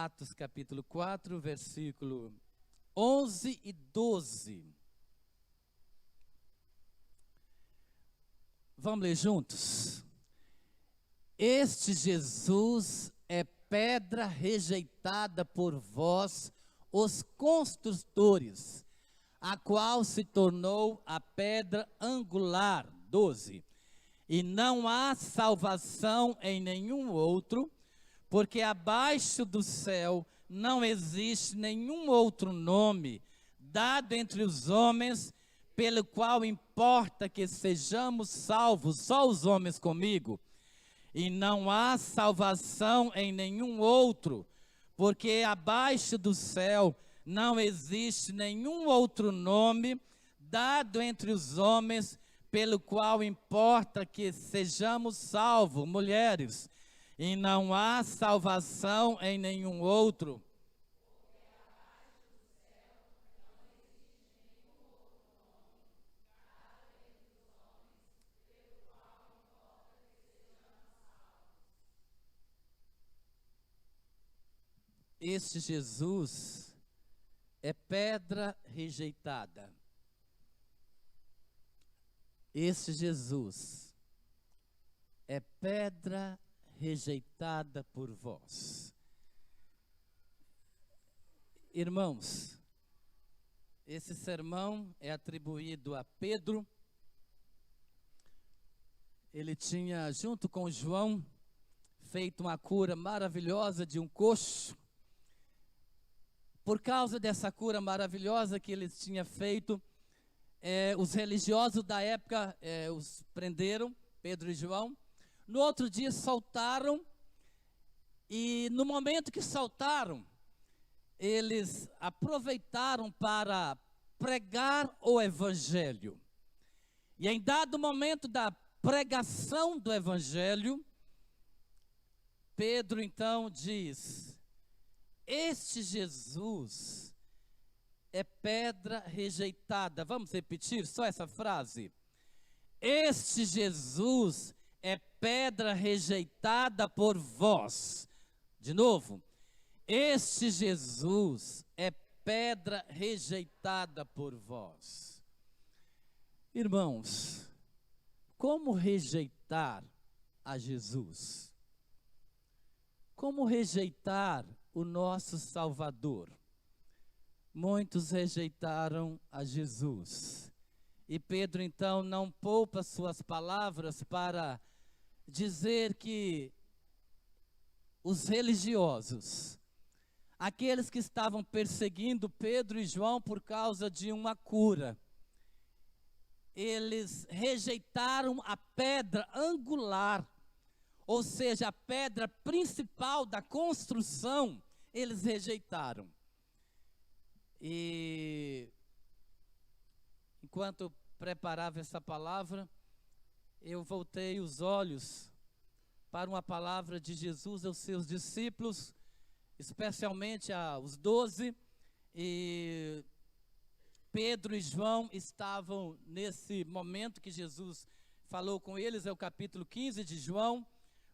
Atos capítulo 4, versículo 11 e 12. Vamos ler juntos? Este Jesus é pedra rejeitada por vós, os construtores, a qual se tornou a pedra angular. 12. E não há salvação em nenhum outro, porque abaixo do céu não existe nenhum outro nome dado entre os homens, pelo qual importa que sejamos salvos. Só os homens comigo. E não há salvação em nenhum outro, porque abaixo do céu não existe nenhum outro nome dado entre os homens, pelo qual importa que sejamos salvos. Mulheres, e não há salvação em nenhum outro. Este Jesus é pedra rejeitada. Este Jesus é pedra rejeitada por vós. Irmãos, esse sermão é atribuído a Pedro. Ele tinha, junto com João, feito uma cura maravilhosa de um coxo. Por causa dessa cura maravilhosa que eles tinham feito, os religiosos da época os prenderam, Pedro e João. No outro dia soltaram, e no momento que soltaram, eles aproveitaram para pregar o evangelho. E em dado momento da pregação do evangelho, Pedro então diz: este Jesus é pedra rejeitada. Vamos repetir só essa frase? Este Jesus é pedra rejeitada por vós. De novo. Este Jesus é pedra rejeitada por vós. Irmãos, como rejeitar a Jesus? Como rejeitar o nosso Salvador? Muitos rejeitaram a Jesus. E Pedro então não poupa suas palavras para dizer que os religiosos, aqueles que estavam perseguindo Pedro e João por causa de uma cura, eles rejeitaram a pedra angular, ou seja, a pedra principal da construção, eles rejeitaram. E enquanto eu preparava essa palavra, eu voltei os olhos para uma palavra de Jesus aos seus discípulos, especialmente aos 12, e Pedro e João estavam nesse momento que Jesus falou com eles. É o capítulo 15 de João,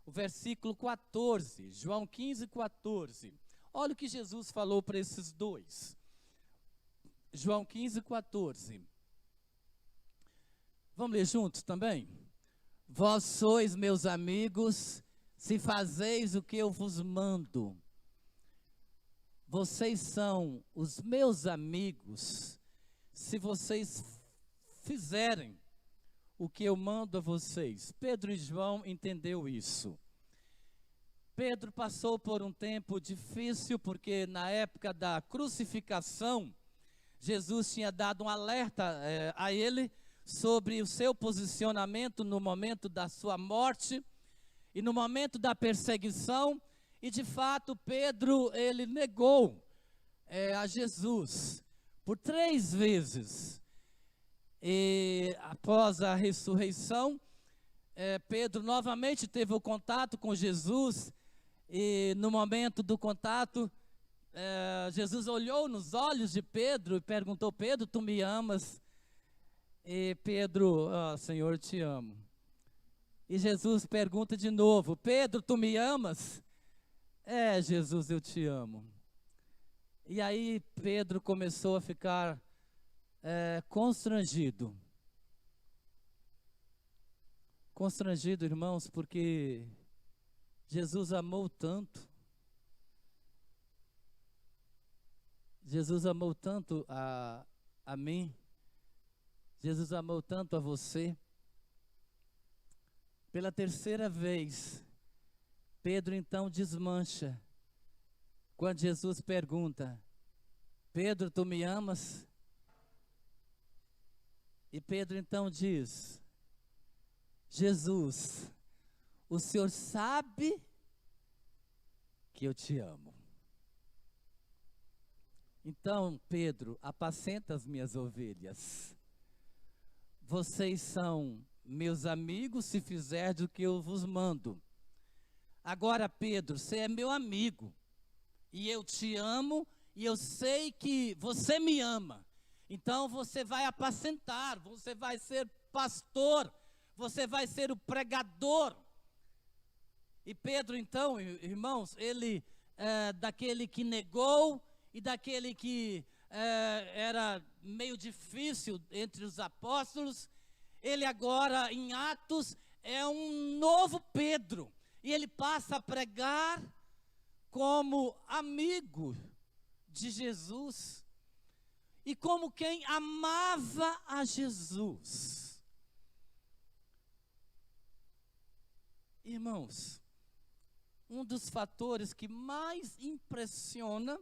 o versículo 14, João 15, 14. Olha o que Jesus falou para esses dois. João 15, 14. Vamos ler juntos também? Vós sois meus amigos, se fazeis o que eu vos mando. Vocês são os meus amigos, se vocês fizerem o que eu mando a vocês. Pedro e João entenderam isso. Pedro passou por um tempo difícil, porque na época da crucificação, Jesus tinha dado um alerta a ele sobre o seu posicionamento no momento da sua morte e no momento da perseguição. E de fato Pedro, ele negou a Jesus por 3 vezes. E após a ressurreição, Pedro novamente teve o contato com Jesus. E no momento do contato, Jesus olhou nos olhos de Pedro e perguntou: Pedro, tu me amas? E Pedro: Senhor, te amo. E Jesus pergunta de novo: Pedro, tu me amas? É, Jesus, eu te amo. E aí Pedro começou a ficar constrangido. Constrangido, irmãos, porque Jesus amou tanto. Jesus amou tanto a mim. Jesus amou tanto a você. Pela terceira vez, Pedro então desmancha. Quando Jesus pergunta: Pedro, tu me amas? E Pedro então diz: Jesus, o Senhor sabe que eu te amo. Então, Pedro, apacenta as minhas ovelhas. Vocês são meus amigos se fizerdes o que eu vos mando. Agora, Pedro, você é meu amigo. E eu te amo e eu sei que você me ama. Então você vai apacentar, você vai ser pastor, você vai ser o pregador. E Pedro então, irmãos, ele daquele que negou e daquele que era meio difícil entre os apóstolos, ele agora em Atos é um novo Pedro. E ele passa a pregar como amigo de Jesus e como quem amava a Jesus. Irmãos, um dos fatores que mais impressiona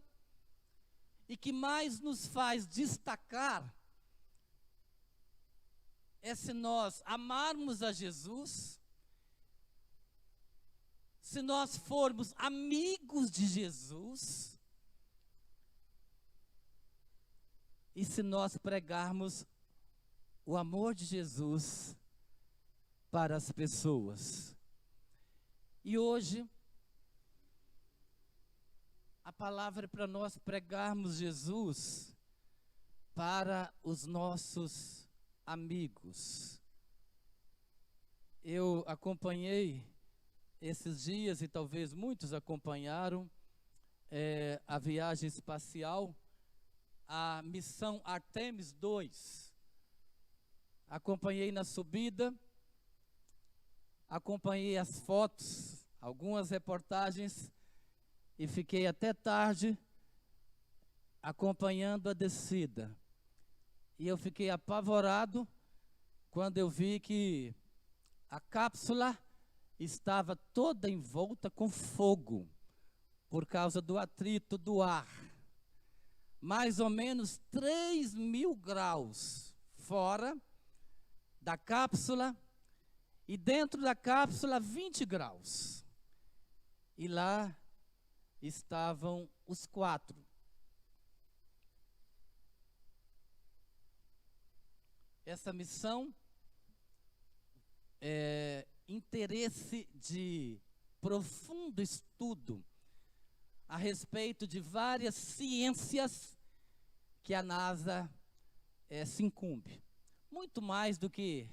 e que mais nos faz destacar é se nós amarmos a Jesus, se nós formos amigos de Jesus e se nós pregarmos o amor de Jesus para as pessoas. E hoje, a palavra é para nós pregarmos Jesus para os nossos amigos. Eu acompanhei esses dias, e talvez muitos acompanharam, a viagem espacial, a missão Artemis II. Acompanhei na subida, acompanhei as fotos, algumas reportagens, e fiquei até tarde acompanhando a descida. E eu fiquei apavorado quando eu vi que a cápsula estava toda envolta com fogo, por causa do atrito do ar. Mais ou menos 3.000 graus fora da cápsula, e dentro da cápsula 20 graus. E lá estavam os 4. Essa missão é interesse de profundo estudo a respeito de várias ciências que a NASA se incumbe. Muito mais do que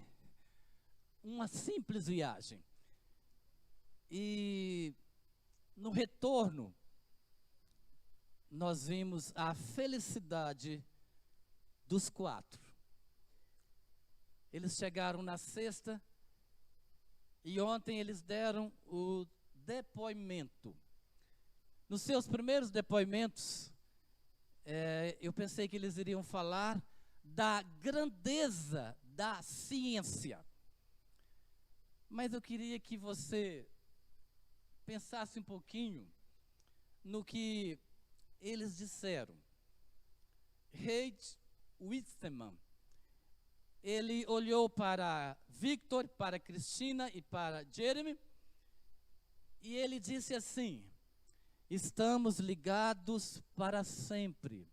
uma simples viagem. E no retorno, nós vimos a felicidade dos 4. Eles chegaram na sexta e ontem eles deram o depoimento. Nos seus primeiros depoimentos, eu pensei que eles iriam falar da grandeza da ciência. Mas eu queria que você pensasse um pouquinho no que eles disseram. Reid Wisterman, ele olhou para Victor, para Cristina e para Jeremy, e ele disse assim: estamos ligados para sempre.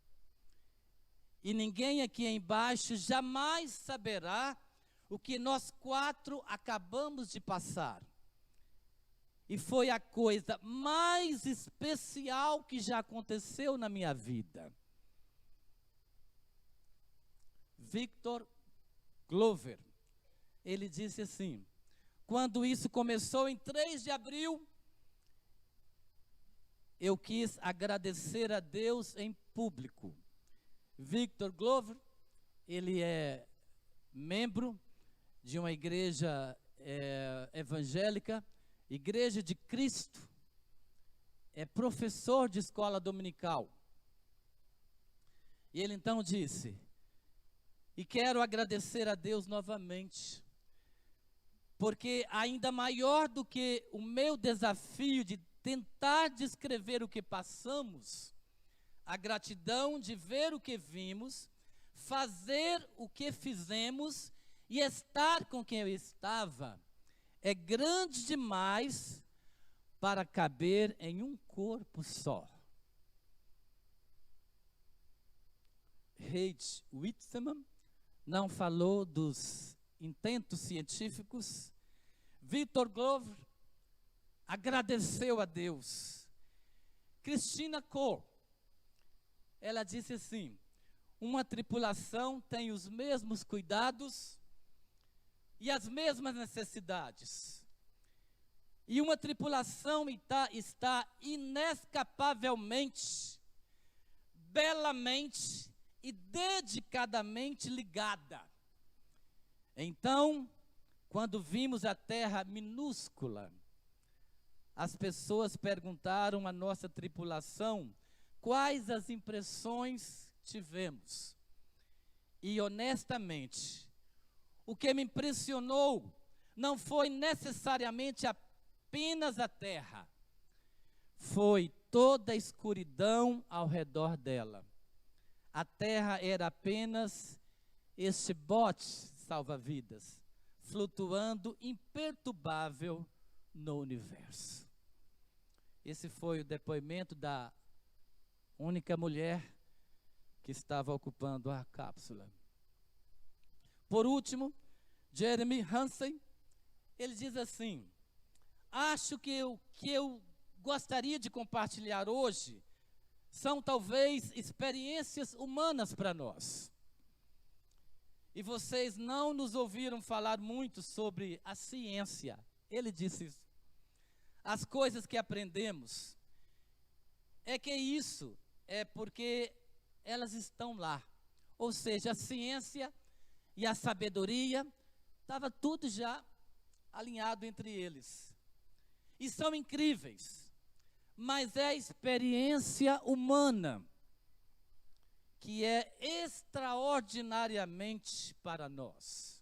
E ninguém aqui embaixo jamais saberá o que nós 4 acabamos de passar. E foi a coisa mais especial que já aconteceu na minha vida. Victor Glover, ele disse assim: quando isso começou em 3 de abril, eu quis agradecer a Deus em público. Victor Glover, ele é membro de uma igreja evangélica, Igreja de Cristo, é professor de escola dominical. E ele então disse, e quero agradecer a Deus novamente, porque ainda maior do que o meu desafio de tentar descrever o que passamos, a gratidão de ver o que vimos, fazer o que fizemos e estar com quem eu estava, é grande demais para caber em um corpo só. Heinz Whitman não falou dos intentos científicos. Victor Glover agradeceu a Deus. Christina Cole, ela disse assim, uma tripulação tem os mesmos cuidados e as mesmas necessidades. E uma tripulação está inescapavelmente, belamente e dedicadamente ligada. Então, quando vimos a terra minúscula, as pessoas perguntaram à nossa tripulação quais as impressões tivemos. E honestamente, o que me impressionou não foi necessariamente apenas a terra, foi toda a escuridão ao redor dela. A terra era apenas este bote salva-vidas, flutuando imperturbável no universo. Esse foi o depoimento da única mulher que estava ocupando a cápsula. Por último, Jeremy Hansen, ele diz assim, acho que o que eu gostaria de compartilhar hoje são talvez experiências humanas para nós. E vocês não nos ouviram falar muito sobre a ciência. Ele disse isso. As coisas que aprendemos, é que isso é porque elas estão lá. Ou seja, a ciência e a sabedoria, estava tudo já alinhado entre eles. E são incríveis, mas é a experiência humana que é extraordinariamente para nós.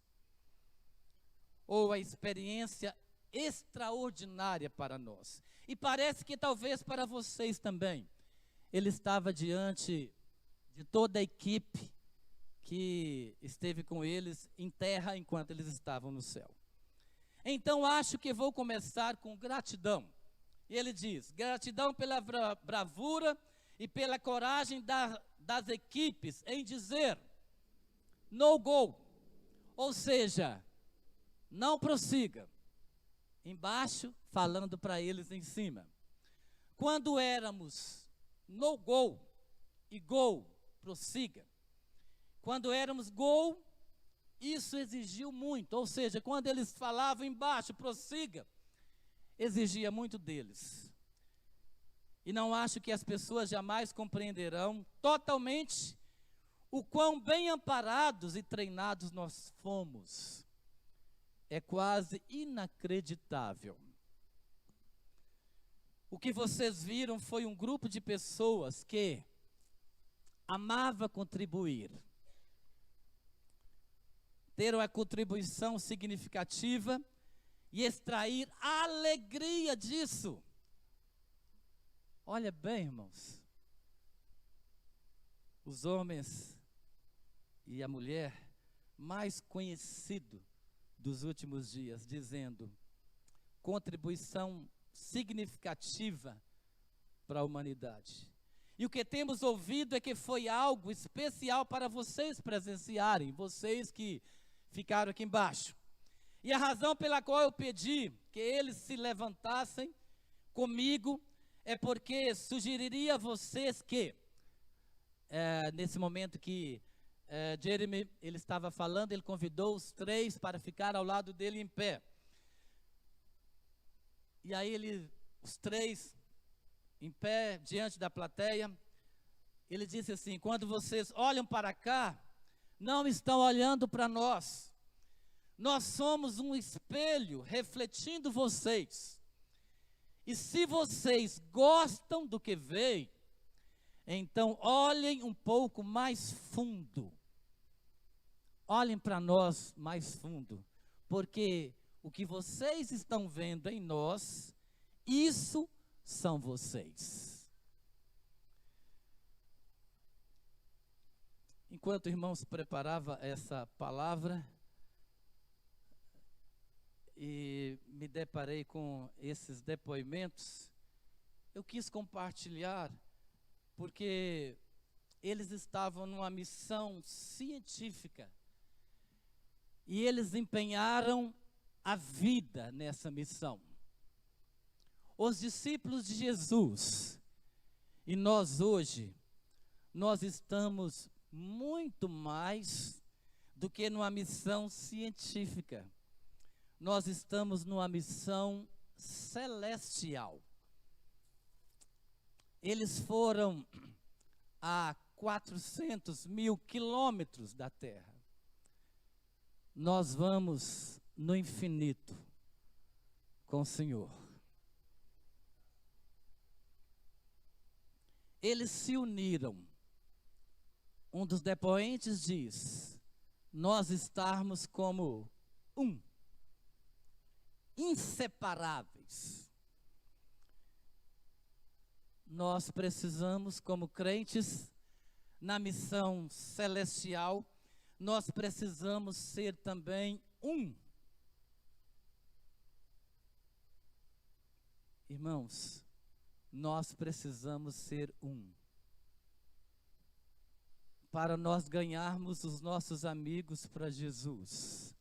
Ou a experiência extraordinária para nós. E parece que talvez para vocês também. Ele estava diante de toda a equipe que esteve com eles em terra enquanto eles estavam no céu. Então acho que vou começar com gratidão. E ele diz, gratidão pela bravura e pela coragem das equipes em dizer no go, ou seja, não prossiga. Embaixo, falando para eles em cima. Quando éramos no go e go, prossiga. Quando éramos go, isso exigiu muito, ou seja, quando eles falavam embaixo, prossiga, exigia muito deles. E não acho que as pessoas jamais compreenderão totalmente o quão bem amparados e treinados nós fomos. É quase inacreditável. O que vocês viram foi um grupo de pessoas que amava contribuir, ter uma contribuição significativa e extrair a alegria disso. Olha bem, irmãos, os homens e a mulher mais conhecido dos últimos dias, dizendo, contribuição significativa para a humanidade. E o que temos ouvido é que foi algo especial para vocês presenciarem, vocês que ficaram aqui embaixo. E a razão pela qual eu pedi que eles se levantassem comigo é porque sugeriria a vocês que, nesse momento que Jeremy ele estava falando, ele convidou os três para ficar ao lado dele em pé. E aí os três em pé, diante da plateia, ele disse assim: quando vocês olham para cá, não estão olhando para nós. Nós somos um espelho refletindo vocês. E se vocês gostam do que veem, então olhem um pouco mais fundo. Olhem para nós mais fundo, porque o que vocês estão vendo em nós, isso são vocês. Enquanto o irmão se preparava essa palavra, e me deparei com esses depoimentos, eu quis compartilhar, porque eles estavam numa missão científica, e eles empenharam a vida nessa missão. Os discípulos de Jesus, e nós hoje, nós estamos muito mais do que numa missão científica. Nós estamos numa missão celestial. Eles foram a 400 mil quilômetros da Terra. Nós vamos no infinito com o Senhor. Eles se uniram. Um dos depoentes diz: nós estarmos como um, inseparáveis. Nós precisamos, como crentes, na missão celestial, nós precisamos ser também um. Irmãos, nós precisamos ser um. Para nós ganharmos os nossos amigos para Jesus,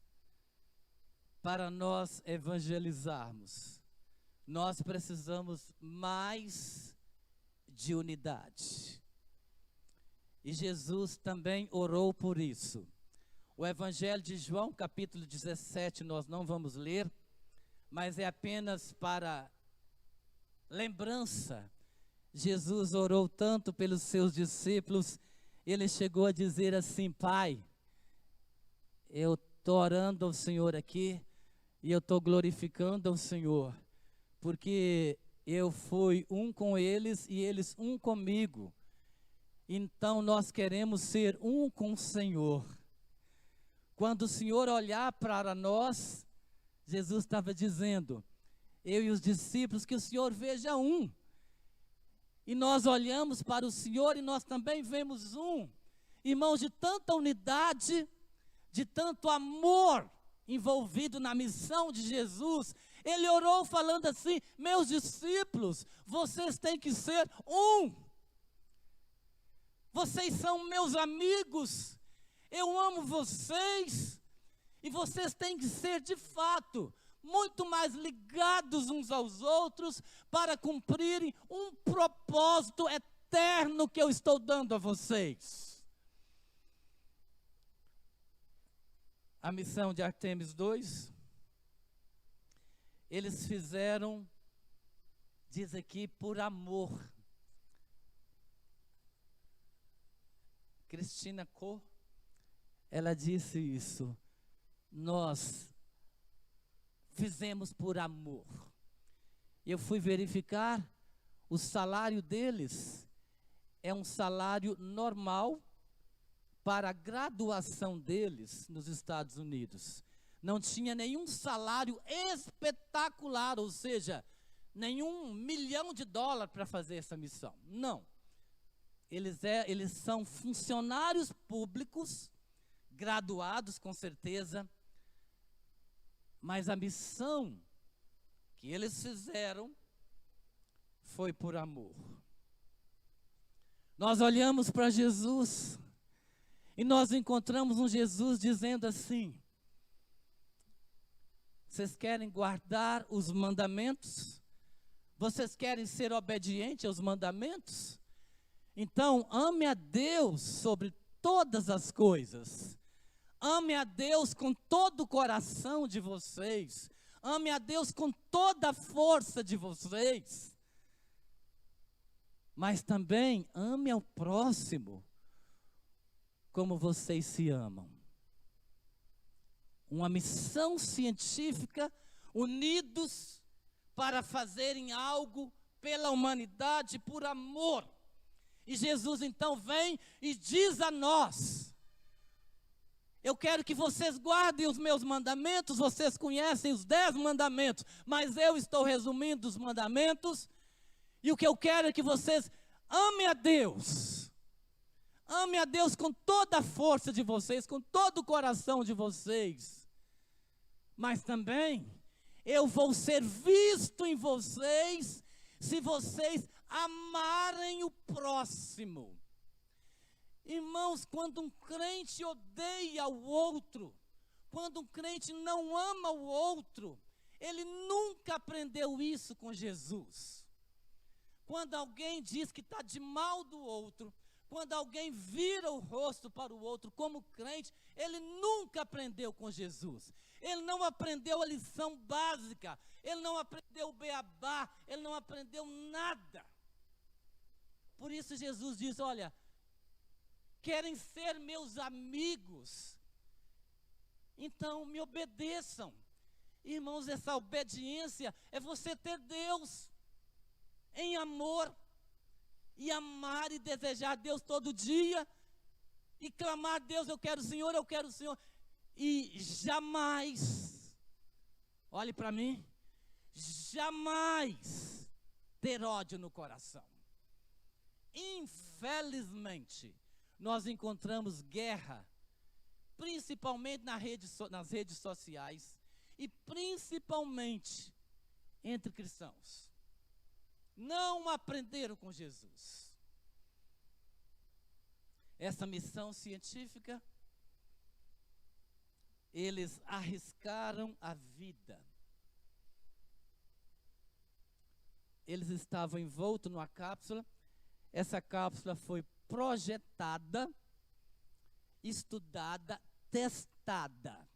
para nós evangelizarmos, nós precisamos mais de unidade. E Jesus também orou por isso. O Evangelho de João, capítulo 17, nós não vamos ler, mas é apenas para lembrança. Jesus orou tanto pelos seus discípulos, ele chegou a dizer assim: Pai, eu estou orando ao Senhor aqui, e eu estou glorificando ao Senhor, porque eu fui um com eles e eles um comigo. Então nós queremos ser um com o Senhor. Quando o Senhor olhar para nós, Jesus estava dizendo, eu e os discípulos, que o Senhor veja um. E nós olhamos para o Senhor e nós também vemos um. Irmãos, de tanta unidade, de tanto amor envolvido na missão de Jesus, ele orou falando assim: meus discípulos, vocês têm que ser um. Vocês são meus amigos, eu amo vocês, e vocês têm que ser de fato muito mais ligados uns aos outros para cumprirem um propósito eterno que eu estou dando a vocês. A missão de Artemis 2, eles fizeram, diz aqui, por amor. Cristina Co, ela disse isso. Nós fizemos por amor. Eu fui verificar, o salário deles é um salário normal para a graduação deles nos Estados Unidos. Não tinha nenhum salário espetacular, ou seja, nenhum $1 milhão para fazer essa missão. Não. Eles são funcionários públicos, graduados com certeza, mas a missão que eles fizeram foi por amor. Nós olhamos para Jesus e nós encontramos um Jesus dizendo assim: vocês querem guardar os mandamentos? Vocês querem ser obedientes aos mandamentos? Então, ame a Deus sobre todas as coisas. Ame a Deus com todo o coração de vocês. Ame a Deus com toda a força de vocês. mas também ame ao próximo como vocês se amam. Uma missão científica, unidos para fazerem algo pela humanidade por amor. E Jesus então vem e diz a nós: eu quero que vocês guardem os meus mandamentos. Vocês conhecem os 10 mandamentos, mas eu estou resumindo os mandamentos. E o que eu quero é que vocês amem a Deus. Amem a Deus com toda a força de vocês, com todo o coração de vocês. Mas também eu vou ser visto em vocês se vocês amarem o próximo. Irmãos, quando um crente odeia o outro, quando um crente não ama o outro, ele nunca aprendeu isso com Jesus. Quando alguém diz que está de mal do outro, quando alguém vira o rosto para o outro como crente, ele nunca aprendeu com Jesus. Ele não aprendeu a lição básica, ele não aprendeu o beabá, ele não aprendeu nada. Por isso Jesus diz: olha, querem ser meus amigos, então me obedeçam. Irmãos, essa obediência é você ter Deus em amor, e amar e desejar Deus todo dia, e clamar a Deus: eu quero o Senhor, eu quero o Senhor. E jamais, olhe para mim, jamais ter ódio no coração. Infelizmente, nós encontramos guerra, principalmente nas redes sociais, e principalmente entre cristãos. Não aprenderam com Jesus. Essa missão científica, eles arriscaram a vida. Eles estavam envoltos numa cápsula. Essa cápsula foi projetada, estudada, testada.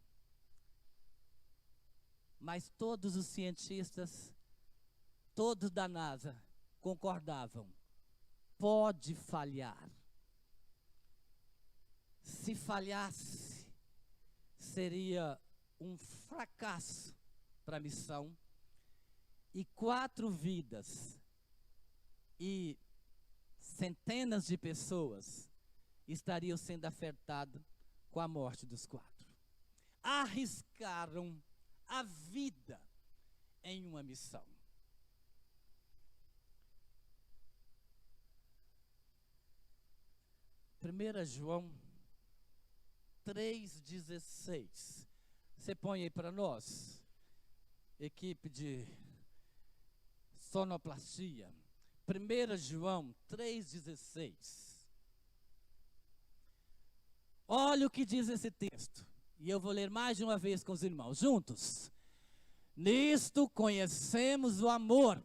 Mas todos os cientistas, todos da NASA, concordavam: pode falhar. Se falhasse, seria um fracasso para a missão, e 4 vidas e centenas de pessoas estariam sendo afetadas com a morte dos 4. Arriscaram a vida em uma missão. Primeira João 3,16. Você põe aí para nós, equipe de sonoplastia. 1 João 3,16. Olha o que diz esse texto. E eu vou ler mais de uma vez com os irmãos, juntos. Nisto conhecemos o amor,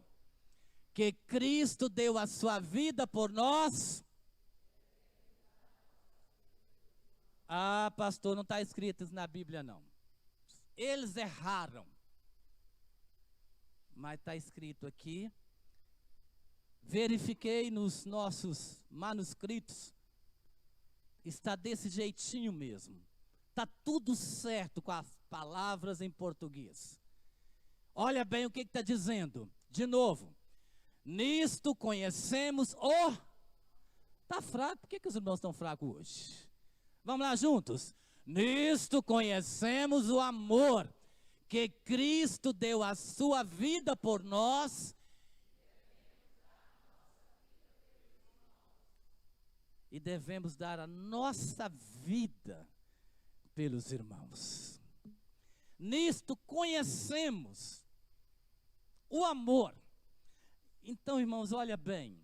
que Cristo deu a sua vida por nós. Ah, pastor, não está escrito isso na Bíblia, não. Eles erraram. Mas está escrito aqui. Verifiquei nos nossos manuscritos. Está desse jeitinho mesmo. Está tudo certo com as palavras em português. Olha bem o que está dizendo. De novo. Nisto conhecemos o... Está fraco? Por que os irmãos estão fracos hoje? Vamos lá juntos. Nisto conhecemos o amor, que Cristo deu a sua vida por nós. E devemos dar a nossa vida pelos irmãos. Nisto conhecemos o amor. Então, irmãos, olha bem.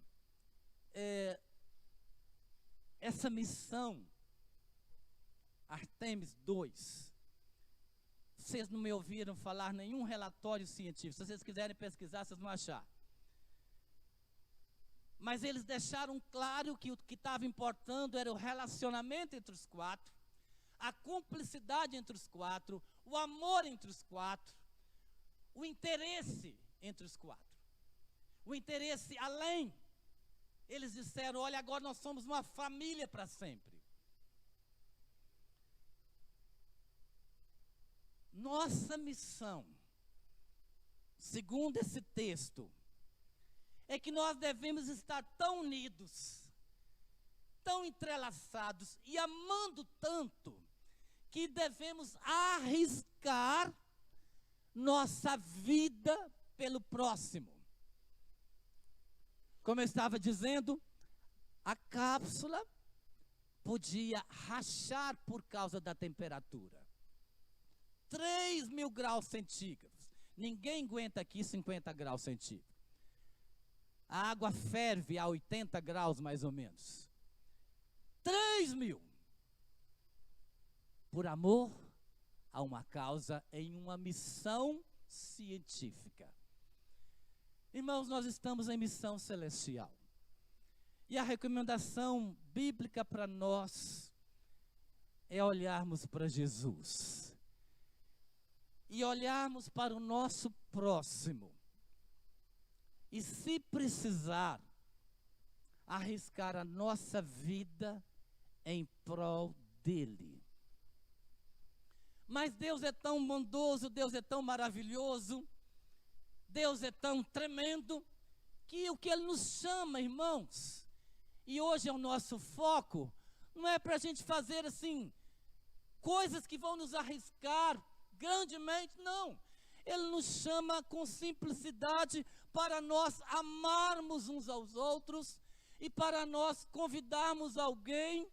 Essa missão Artemis 2, vocês não me ouviram falar nenhum relatório científico. Se vocês quiserem pesquisar, vocês vão achar. Mas eles deixaram claro que o que estava importando era o relacionamento entre os 4, a cumplicidade entre os 4, o amor entre os 4, o interesse entre os 4, o interesse além Eles disseram: olha, agora nós somos uma família para sempre. Nossa missão, segundo esse texto, é que nós devemos estar tão unidos, tão entrelaçados e amando tanto, que devemos arriscar nossa vida pelo próximo. Como eu estava dizendo, a cápsula podia rachar por causa da temperatura. 3.000 graus centígrados. Ninguém aguenta aqui 50 graus centígrados. A água ferve a 80 graus mais ou menos. 3.000. Por amor a uma causa, em uma missão científica. Irmãos, nós estamos em missão celestial. E a recomendação bíblica para nós é olharmos para Jesus. E olharmos para o nosso próximo. E se precisar, arriscar a nossa vida em prol dele. Mas Deus é tão bondoso, Deus é tão maravilhoso, Deus é tão tremendo, que o que Ele nos chama, irmãos, e hoje é o nosso foco, não é para a gente fazer assim, coisas que vão nos arriscar grandemente, não. Ele nos chama com simplicidade para nós amarmos uns aos outros e para nós convidarmos alguém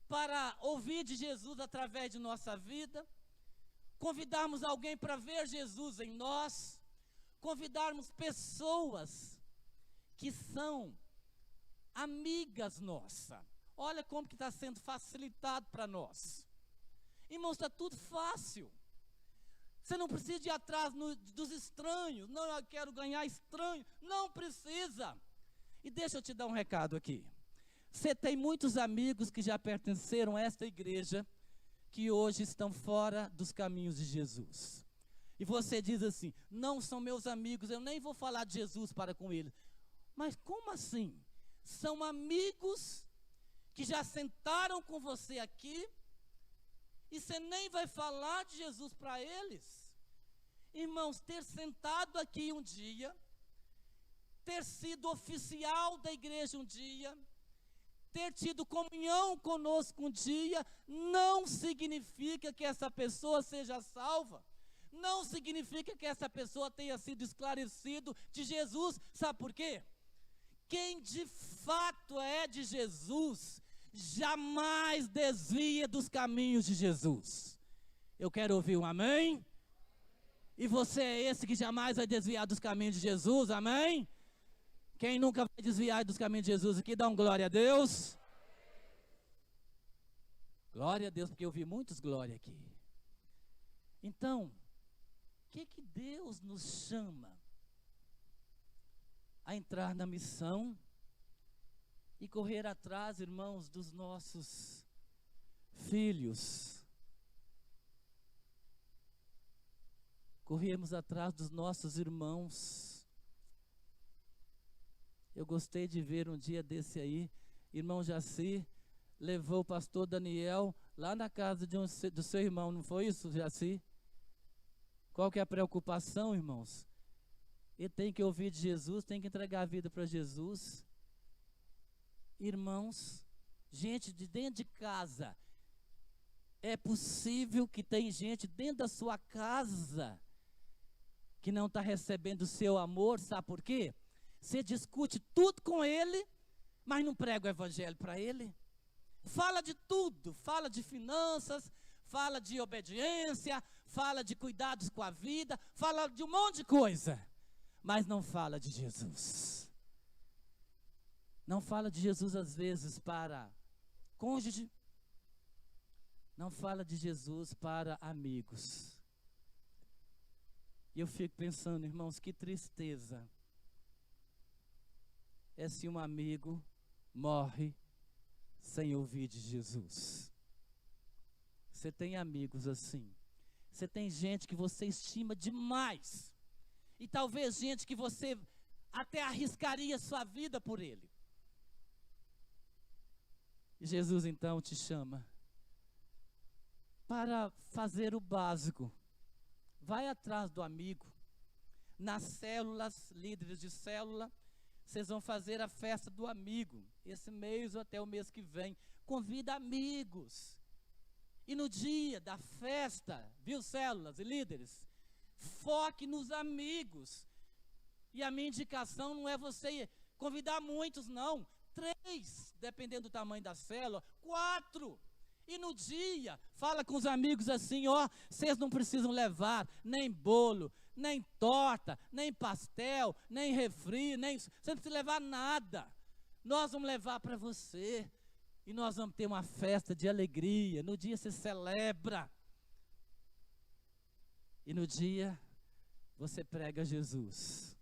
para ouvir de Jesus através de nossa vida, convidarmos alguém para ver Jesus em nós, convidarmos pessoas que são amigas nossas. Olha como que está sendo facilitado para nós. Irmãos, está tudo fácil. Você não precisa ir atrás dos estranhos. Não, eu quero ganhar estranho. Não precisa. E deixa eu te dar um recado aqui. Você tem muitos amigos que já pertenceram a esta igreja, que hoje estão fora dos caminhos de Jesus. E você diz assim: não são meus amigos, eu nem vou falar de Jesus para com eles. Mas como assim? São amigos que já sentaram com você aqui, e você nem vai falar de Jesus para eles? Irmãos, ter sentado aqui um dia, ter sido oficial da igreja um dia, ter tido comunhão conosco um dia, não significa que essa pessoa seja salva. Não significa que essa pessoa tenha sido esclarecido de Jesus. Sabe por quê? Quem de fato é de Jesus, jamais desvia dos caminhos de Jesus. Eu quero ouvir um amém. E você é esse que jamais vai desviar dos caminhos de Jesus, amém? Quem nunca vai desviar dos caminhos de Jesus aqui, dá um glória a Deus. Glória a Deus, porque eu vi muitos glória aqui. Então, o que Deus nos chama? A entrar na missão e correr atrás, irmãos, dos nossos filhos. Corremos atrás dos nossos irmãos. Eu gostei de ver um dia desse aí, irmão Jaci levou o pastor Daniel lá na casa do seu irmão, não foi isso, Jaci? Qual que é a preocupação, irmãos? Ele tem que ouvir de Jesus, tem que entregar a vida para Jesus. Irmãos, gente de dentro de casa, é possível que tem gente dentro da sua casa que não está recebendo o seu amor, sabe por quê? Você discute tudo com ele, mas não prega o evangelho para ele. Fala de tudo, fala de finanças, fala de obediência, fala de cuidados com a vida, fala de um monte de coisa, mas não fala de Jesus. Não fala de Jesus às vezes para cônjuge, não fala de Jesus para amigos. E eu fico pensando, irmãos, que tristeza é se um amigo morre sem ouvir de Jesus. Você tem amigos assim. Você tem gente que você estima demais. E talvez gente que você até arriscaria sua vida por ele. E Jesus então te chama para fazer o básico. Vai atrás do amigo. Nas células, líderes de célula, vocês vão fazer a festa do amigo, esse mês ou até o mês que vem. Convida amigos. E no dia da festa, viu, células e líderes? Foque nos amigos. E a minha indicação não é você convidar muitos, não. 3, dependendo do tamanho da célula, 4. E no dia, fala com os amigos assim, ó, vocês não precisam levar nem bolo, nem torta, nem pastel, nem refri, você não precisa levar nada. Nós vamos levar para você. E nós vamos ter uma festa de alegria. No dia você celebra. E no dia você prega Jesus.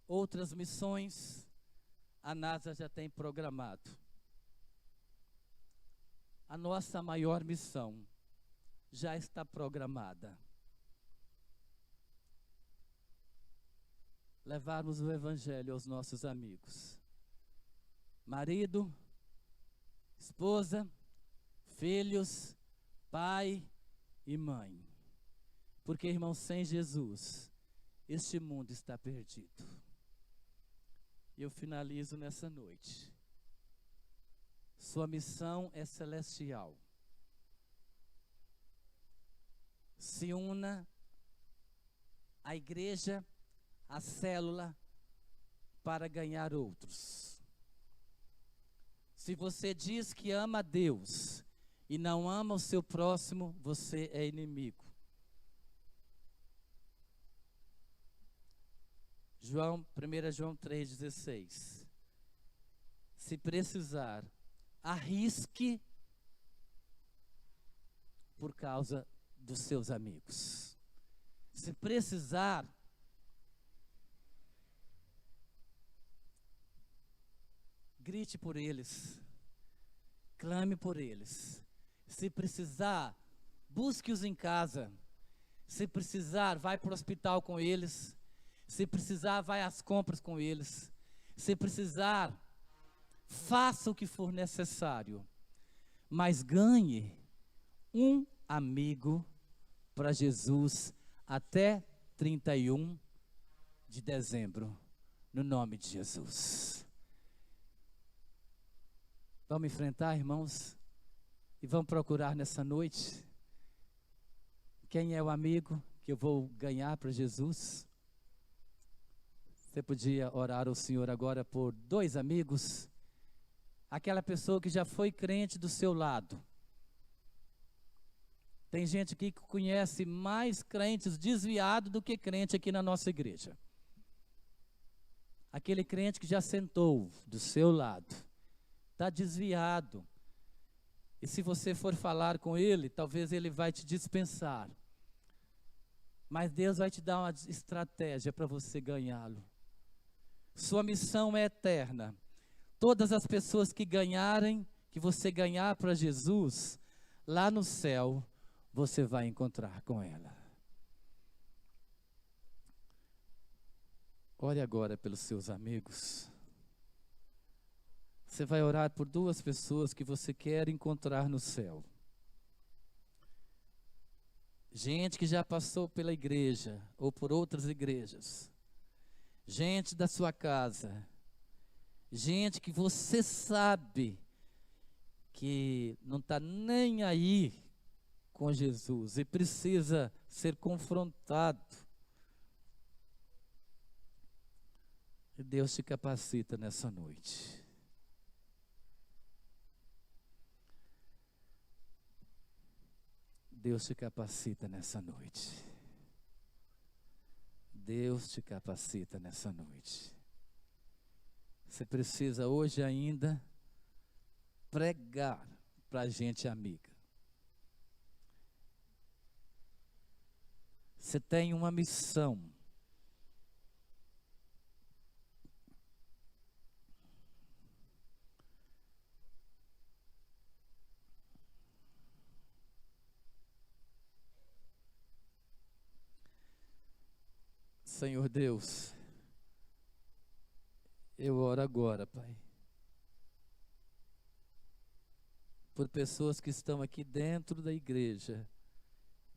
Outras missões a NASA já tem programado. A nossa maior missão já está programada. Levarmos o Evangelho aos nossos amigos. Marido, esposa, filhos, pai e mãe. Porque, irmão, sem Jesus, este mundo está perdido. E eu finalizo nessa noite. Sua missão é celestial. Se una à igreja, à célula, para ganhar outros. Se você diz que ama a Deus e não ama o seu próximo, você é inimigo. 1 João 3,16. Se precisar, arrisque por causa dos seus amigos. Se precisar, grite por eles, clame por eles. Se precisar, busque-os em casa. Se precisar, vai para o hospital com eles. Se precisar, vai às compras com eles. Se precisar, faça o que for necessário. Mas ganhe um amigo para Jesus até 31 de dezembro, no nome de Jesus. Vamos enfrentar, irmãos, e vamos procurar nessa noite quem é o amigo que eu vou ganhar para Jesus. Você podia orar ao Senhor agora por 2 amigos, aquela pessoa que já foi crente do seu lado. Tem gente aqui que conhece mais crentes desviados do que crente aqui na nossa igreja. Aquele crente que já sentou do seu lado, está desviado. E se você for falar com ele, talvez ele vai te dispensar. Mas Deus vai te dar uma estratégia para você ganhá-lo. Sua missão é eterna. Todas as pessoas que ganharem, que você ganhar para Jesus, lá no céu, você vai encontrar com ela. Ore agora pelos seus amigos. Você vai orar por 2 pessoas que você quer encontrar no céu. Gente que já passou pela igreja ou por outras igrejas. Gente da sua casa. Gente que você sabe que não está nem aí com Jesus e precisa ser confrontado. E Deus te capacita nessa noite. Deus te capacita nessa noite. Deus te capacita nessa noite. Você precisa hoje ainda pregar para a gente amiga. Você tem uma missão. Senhor Deus, eu oro agora, Pai, por pessoas que estão aqui dentro da igreja,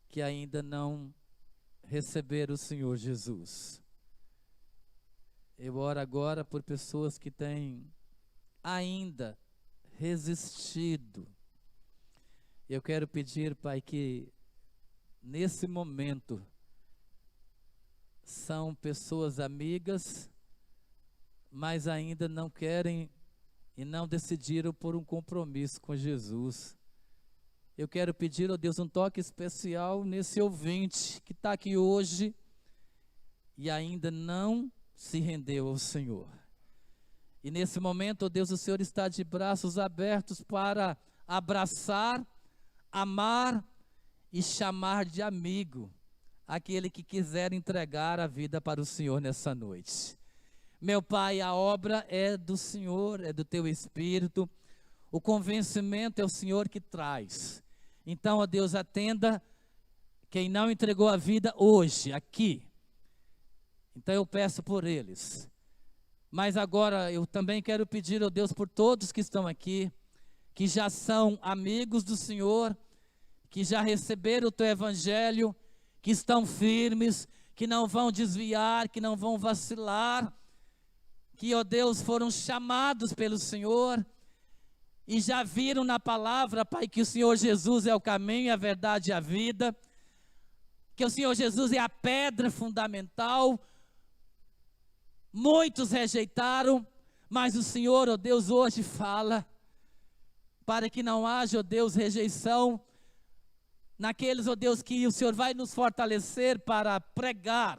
que ainda não receberam o Senhor Jesus. Eu oro agora por pessoas que têm ainda resistido. Eu quero pedir, Pai, que nesse momento são pessoas amigas, mas ainda não querem e não decidiram por um compromisso com Jesus. Eu quero pedir, ó Deus, um toque especial nesse ouvinte que está aqui hoje e ainda não se rendeu ao Senhor. E nesse momento, ó Deus, o Senhor está de braços abertos para abraçar, amar e chamar de amigo aquele que quiser entregar a vida para o Senhor nessa noite. Meu Pai, a obra é do Senhor, é do Teu Espírito, o convencimento é o Senhor que traz. Então, ó Deus, atenda quem não entregou a vida hoje, aqui. Então eu peço por eles. Mas agora eu também quero pedir, ó Deus, por todos que estão aqui, que já são amigos do Senhor, que já receberam o Teu Evangelho, que estão firmes, que não vão desviar, que não vão vacilar, que, ó Deus, foram chamados pelo Senhor e já viram na palavra, Pai, que o Senhor Jesus é o caminho, a verdade e a vida, que o Senhor Jesus é a pedra fundamental. Muitos rejeitaram, mas o Senhor, ó Deus, hoje fala, para que não haja, ó Deus, rejeição naqueles, ó Deus, que o Senhor vai nos fortalecer para pregar.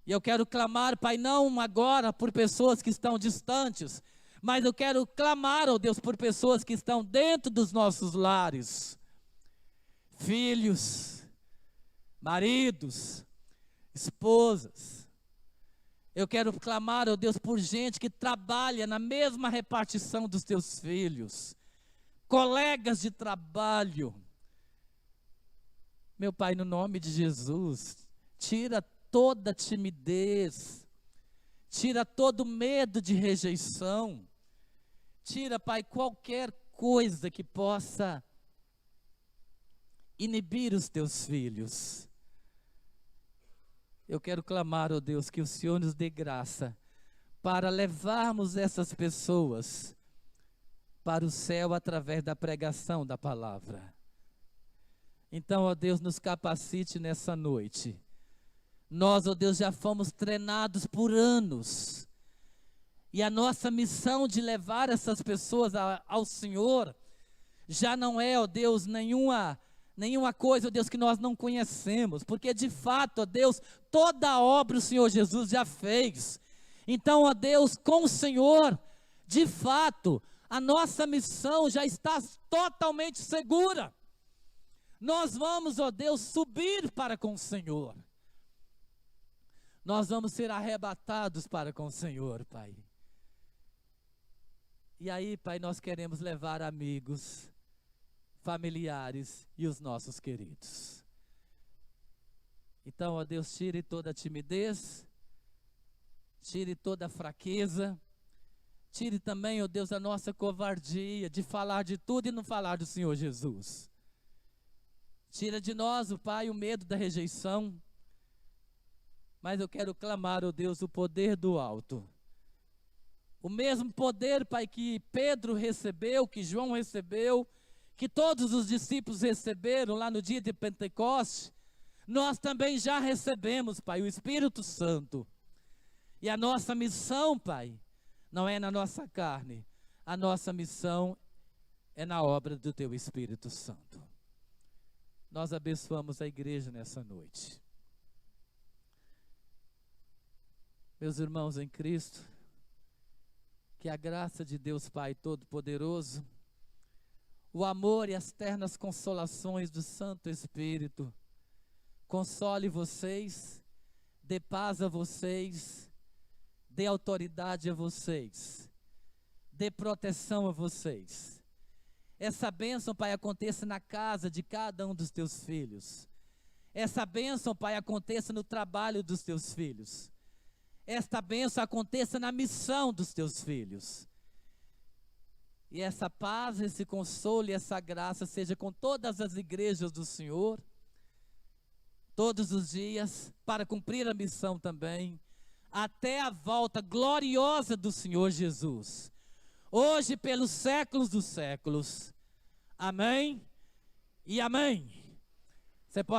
E eu quero clamar, Pai, não agora por pessoas que estão distantes, mas eu quero clamar, ó Deus, por pessoas que estão dentro dos nossos lares. Filhos, maridos, esposas. Eu quero clamar, ó Deus, por gente que trabalha na mesma repartição dos Teus filhos. Colegas de trabalho. Meu Pai, no nome de Jesus, tira toda timidez, tira todo medo de rejeição, tira, Pai, qualquer coisa que possa inibir os Teus filhos. Eu quero clamar, ó Deus, que o Senhor nos dê graça para levarmos essas pessoas para o céu através da pregação da palavra. Então, ó Deus, nos capacite nessa noite. Nós, ó Deus, já fomos treinados por anos. E a nossa missão de levar essas pessoas ao Senhor já não é, ó Deus, nenhuma coisa, ó Deus, que nós não conhecemos. Porque de fato, ó Deus, toda a obra o Senhor Jesus já fez. Então, ó Deus, com o Senhor, de fato, a nossa missão já está totalmente segura. Nós vamos, ó Deus, subir para com o Senhor. Nós vamos ser arrebatados para com o Senhor, Pai. E aí, Pai, nós queremos levar amigos, familiares e os nossos queridos. Então, ó Deus, tire toda a timidez, tire toda a fraqueza, tire também, ó Deus, a nossa covardia de falar de tudo e não falar do Senhor Jesus. Tira de nós, ó Pai, o medo da rejeição. Mas eu quero clamar, ó Deus, o poder do alto. O mesmo poder, Pai, que Pedro recebeu, que João recebeu, que todos os discípulos receberam lá no dia de Pentecostes, nós também já recebemos, Pai, o Espírito Santo. E a nossa missão, Pai, não é na nossa carne. A nossa missão é na obra do Teu Espírito Santo. Nós abençoamos a igreja nessa noite. Meus irmãos em Cristo, que a graça de Deus Pai Todo-Poderoso, o amor e as ternas consolações do Santo Espírito, console vocês, dê paz a vocês, dê autoridade a vocês, dê proteção a vocês. Essa bênção, Pai, aconteça na casa de cada um dos Teus filhos. essa bênção, Pai, aconteça no trabalho dos teus filhos. Esta bênção aconteça na missão dos teus filhos. E essa paz, esse consolo e essa graça seja com todas as igrejas do Senhor, todos os dias, para cumprir a missão também, até a volta gloriosa do Senhor Jesus. Hoje, pelos séculos dos séculos. Amém e amém. Você pode